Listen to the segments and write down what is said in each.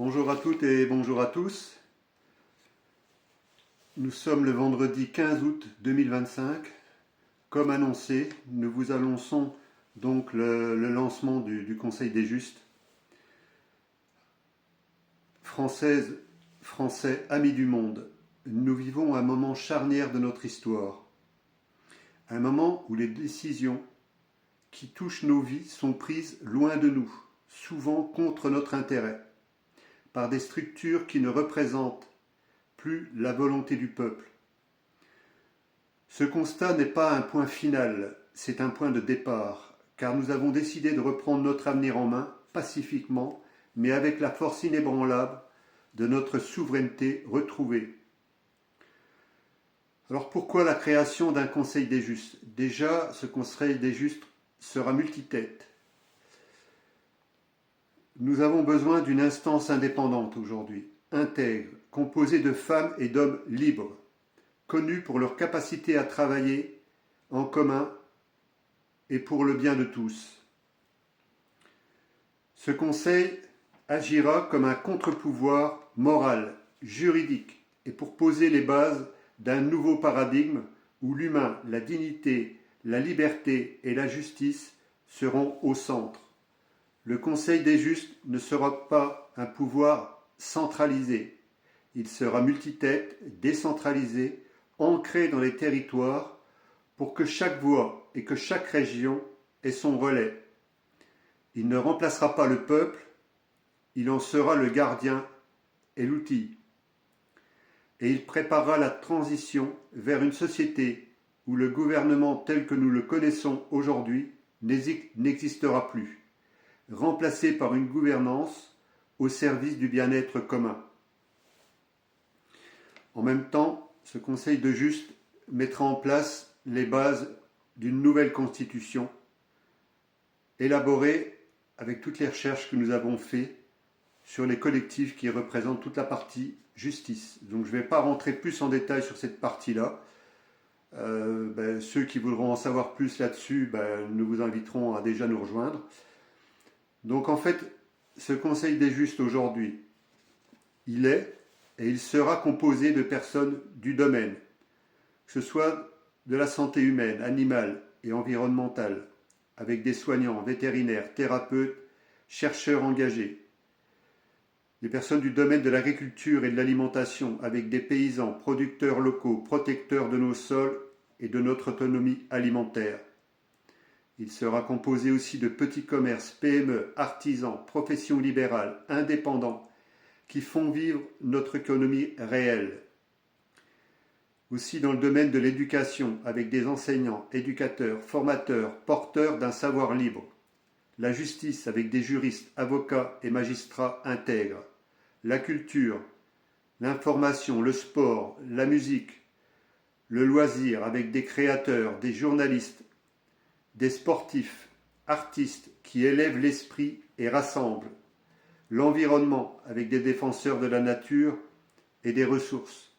Bonjour à toutes et bonjour à tous. Nous sommes le vendredi 15 août 2025. Comme annoncé, nous vous annonçons donc le lancement du Conseil des Justes. Françaises, Français, amis du monde, nous vivons un moment charnière de notre histoire. Un moment où les décisions qui touchent nos vies sont prises loin de nous, souvent contre notre intérêt, par des structures qui ne représentent plus la volonté du peuple. Ce constat n'est pas un point final, c'est un point de départ, car nous avons décidé de reprendre notre avenir en main, pacifiquement, mais avec la force inébranlable de notre souveraineté retrouvée. Alors pourquoi la création d'un Conseil des Justes? Déjà, ce Conseil des Justes sera multitête. Nous avons besoin d'une instance indépendante aujourd'hui, intègre, composée de femmes et d'hommes libres, connus pour leur capacité à travailler en commun et pour le bien de tous. Ce Conseil agira comme un contre-pouvoir moral, juridique, et pour poser les bases d'un nouveau paradigme où l'humain, la dignité, la liberté et la justice seront au centre. Le Conseil des Justes ne sera pas un pouvoir centralisé. Il sera multitête, décentralisé, ancré dans les territoires pour que chaque voix et que chaque région ait son relais. Il ne remplacera pas le peuple, il en sera le gardien et l'outil. Et il préparera la transition vers une société où le gouvernement tel que nous le connaissons aujourd'hui n'existera plus, remplacé par une gouvernance au service du bien-être commun. En même temps, ce Conseil de Justes mettra en place les bases d'une nouvelle constitution, élaborée avec toutes les recherches que nous avons faites sur les collectifs qui représentent toute la partie justice. Donc je ne vais pas rentrer plus en détail sur cette partie-là. Ceux qui voudront en savoir plus là-dessus, nous vous inviterons à déjà nous rejoindre. Donc en fait, ce Conseil des Justes aujourd'hui, il est et il sera composé de personnes du domaine, que ce soit de la santé humaine, animale et environnementale, avec des soignants, vétérinaires, thérapeutes, chercheurs engagés, des personnes du domaine de l'agriculture et de l'alimentation, avec des paysans, producteurs locaux, protecteurs de nos sols et de notre autonomie alimentaire. Il sera composé aussi de petits commerces, PME, artisans, professions libérales, indépendants, qui font vivre notre économie réelle. Aussi dans le domaine de l'éducation, avec des enseignants, éducateurs, formateurs, porteurs d'un savoir libre. La justice, avec des juristes, avocats et magistrats intègres. La culture, l'information, le sport, la musique, le loisir, avec des créateurs, des journalistes, des sportifs, artistes qui élèvent l'esprit et rassemblent. L'environnement, avec des défenseurs de la nature et des ressources.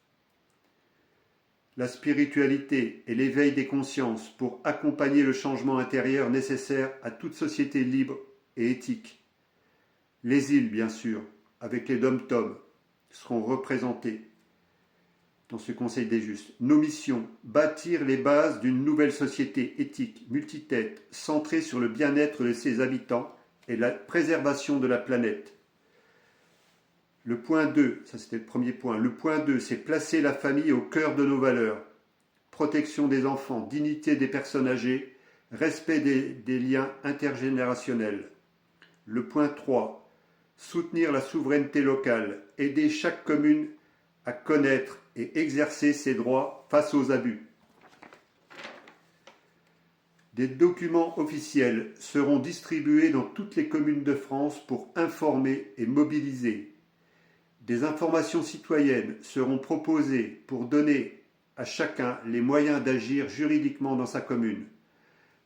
La spiritualité et l'éveil des consciences pour accompagner le changement intérieur nécessaire à toute société libre et éthique. Les îles, bien sûr, avec les dom-toms, seront représentés dans ce Conseil des Justes. Nos missions, bâtir les bases d'une nouvelle société éthique, multitête, centrée sur le bien-être de ses habitants et la préservation de la planète. Le point 2, ça c'était le premier point, le point 2, c'est placer la famille au cœur de nos valeurs. Protection des enfants, dignité des personnes âgées, respect des liens intergénérationnels. Le point 3, soutenir la souveraineté locale, aider chaque commune à connaître et exercer ses droits face aux abus. Des documents officiels seront distribués dans toutes les communes de France pour informer et mobiliser. Des informations citoyennes seront proposées pour donner à chacun les moyens d'agir juridiquement dans sa commune.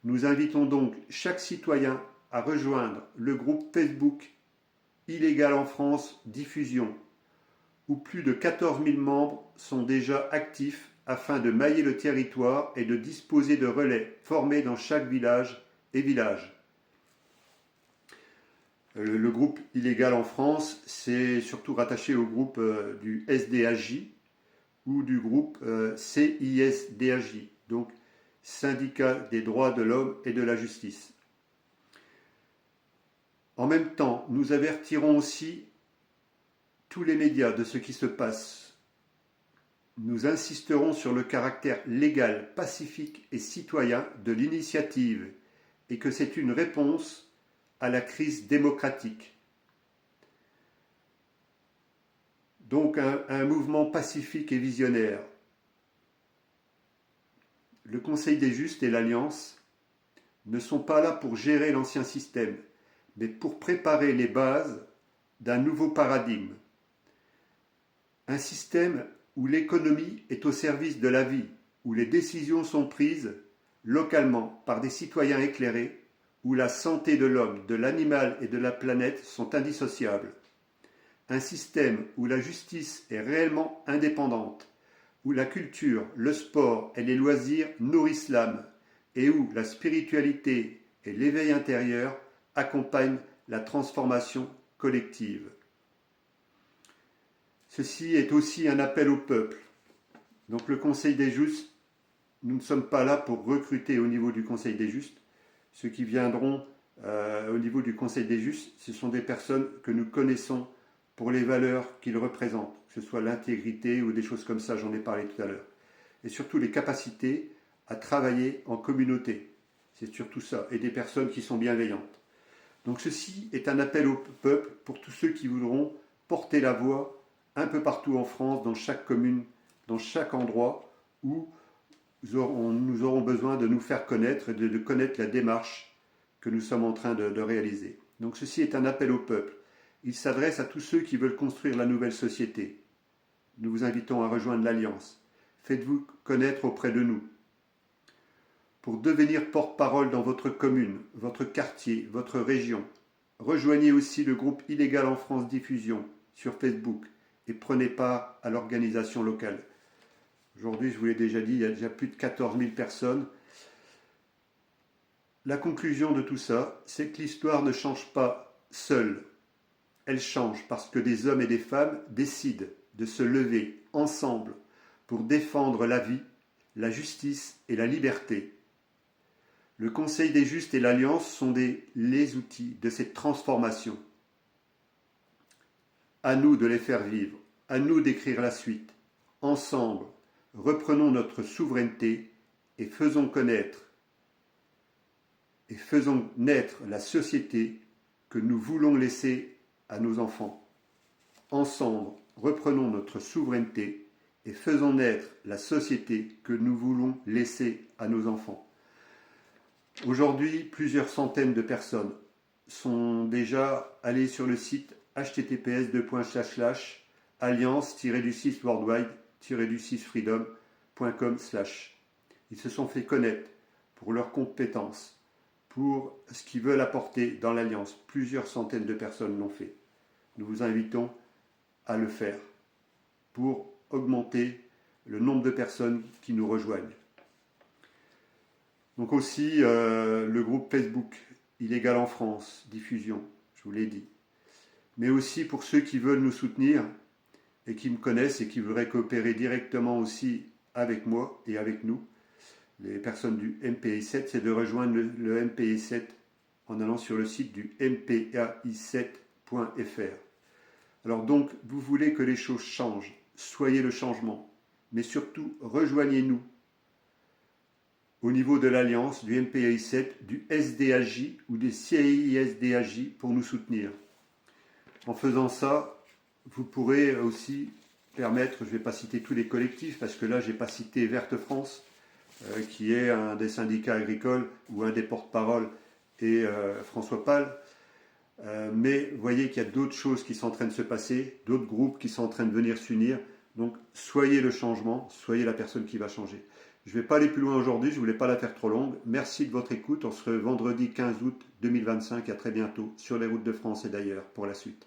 Nous invitons donc chaque citoyen à rejoindre le groupe Facebook Illégal en France Diffusion, où plus de 14 000 membres sont déjà actifs afin de mailler le territoire et de disposer de relais formés dans chaque village et village. Le groupe illégal en France, c'est surtout rattaché au groupe du SDAJ ou du groupe CISDAJ, donc Syndicat des droits de l'homme et de la justice. En même temps, nous avertirons aussi tous les médias de ce qui se passe. Nous insisterons sur le caractère légal, pacifique et citoyen de l'initiative et que c'est une réponse à la crise démocratique. Donc un mouvement pacifique et visionnaire. Le Conseil des justes et l'Alliance ne sont pas là pour gérer l'ancien système, mais pour préparer les bases d'un nouveau paradigme. Un système où l'économie est au service de la vie, où les décisions sont prises localement par des citoyens éclairés, où la santé de l'homme, de l'animal et de la planète sont indissociables. Un système où la justice est réellement indépendante, où la culture, le sport et les loisirs nourrissent l'âme, et où la spiritualité et l'éveil intérieur accompagnent la transformation collective. Ceci est aussi un appel au peuple. Donc le Conseil des justes, nous ne sommes pas là pour recruter au niveau du Conseil des justes. Ceux qui viendront au niveau du Conseil des justes, ce sont des personnes que nous connaissons pour les valeurs qu'ils représentent, que ce soit l'intégrité ou des choses comme ça, j'en ai parlé tout à l'heure. Et surtout les capacités à travailler en communauté. C'est surtout ça. Et des personnes qui sont bienveillantes. Donc ceci est un appel au peuple pour tous ceux qui voudront porter la voix un peu partout en France, dans chaque commune, dans chaque endroit où nous aurons besoin de nous faire connaître et de connaître la démarche que nous sommes en train de réaliser. Donc ceci est un appel au peuple. Il s'adresse à tous ceux qui veulent construire la nouvelle société. Nous vous invitons à rejoindre l'Alliance. Faites-vous connaître auprès de nous. Pour devenir porte-parole dans votre commune, votre quartier, votre région, rejoignez aussi le groupe Illégal en France Diffusion sur Facebook et prenez part à l'organisation locale. Aujourd'hui, je vous l'ai déjà dit, il y a déjà plus de 14 000 personnes. La conclusion de tout ça, c'est que l'histoire ne change pas seule. Elle change parce que des hommes et des femmes décident de se lever ensemble pour défendre la vie, la justice et la liberté. Le Conseil des justes et l'Alliance sont les outils de cette transformation. À nous de les faire vivre, à nous d'écrire la suite. Ensemble, reprenons notre souveraineté et faisons connaître et faisons naître la société que nous voulons laisser à nos enfants. Ensemble, reprenons notre souveraineté et faisons naître la société que nous voulons laisser à nos enfants. Aujourd'hui, plusieurs centaines de personnes sont déjà allées sur le site https://alliance-worldwide-freedom.com/. Ils se sont fait connaître pour leurs compétences, pour ce qu'ils veulent apporter dans l'Alliance. Plusieurs centaines de personnes l'ont fait. Nous vous invitons à le faire pour augmenter le nombre de personnes qui nous rejoignent. Donc aussi le groupe Facebook Illégal en France, diffusion, je vous l'ai dit. Mais aussi pour ceux qui veulent nous soutenir et qui me connaissent et qui voudraient coopérer directement aussi avec moi et avec nous, les personnes du MPI7, c'est de rejoindre le MPI7 en allant sur le site du mpai7.fr. Alors donc, vous voulez que les choses changent, soyez le changement, mais surtout rejoignez-nous au niveau de l'Alliance, du MPI7, du SDAJ ou des CISDAJ pour nous soutenir. En faisant ça, vous pourrez aussi permettre, je ne vais pas citer tous les collectifs, parce que là, je n'ai pas cité Verte France, qui est un des syndicats agricoles ou un des porte-parole, et François Pal. Mais vous voyez qu'il y a d'autres choses qui sont en train de se passer, d'autres groupes qui sont en train de venir s'unir. Donc, soyez le changement, soyez la personne qui va changer. Je ne vais pas aller plus loin aujourd'hui, je ne voulais pas la faire trop longue. Merci de votre écoute. On se retrouve vendredi 15 août 2025. À très bientôt sur les routes de France et d'ailleurs pour la suite.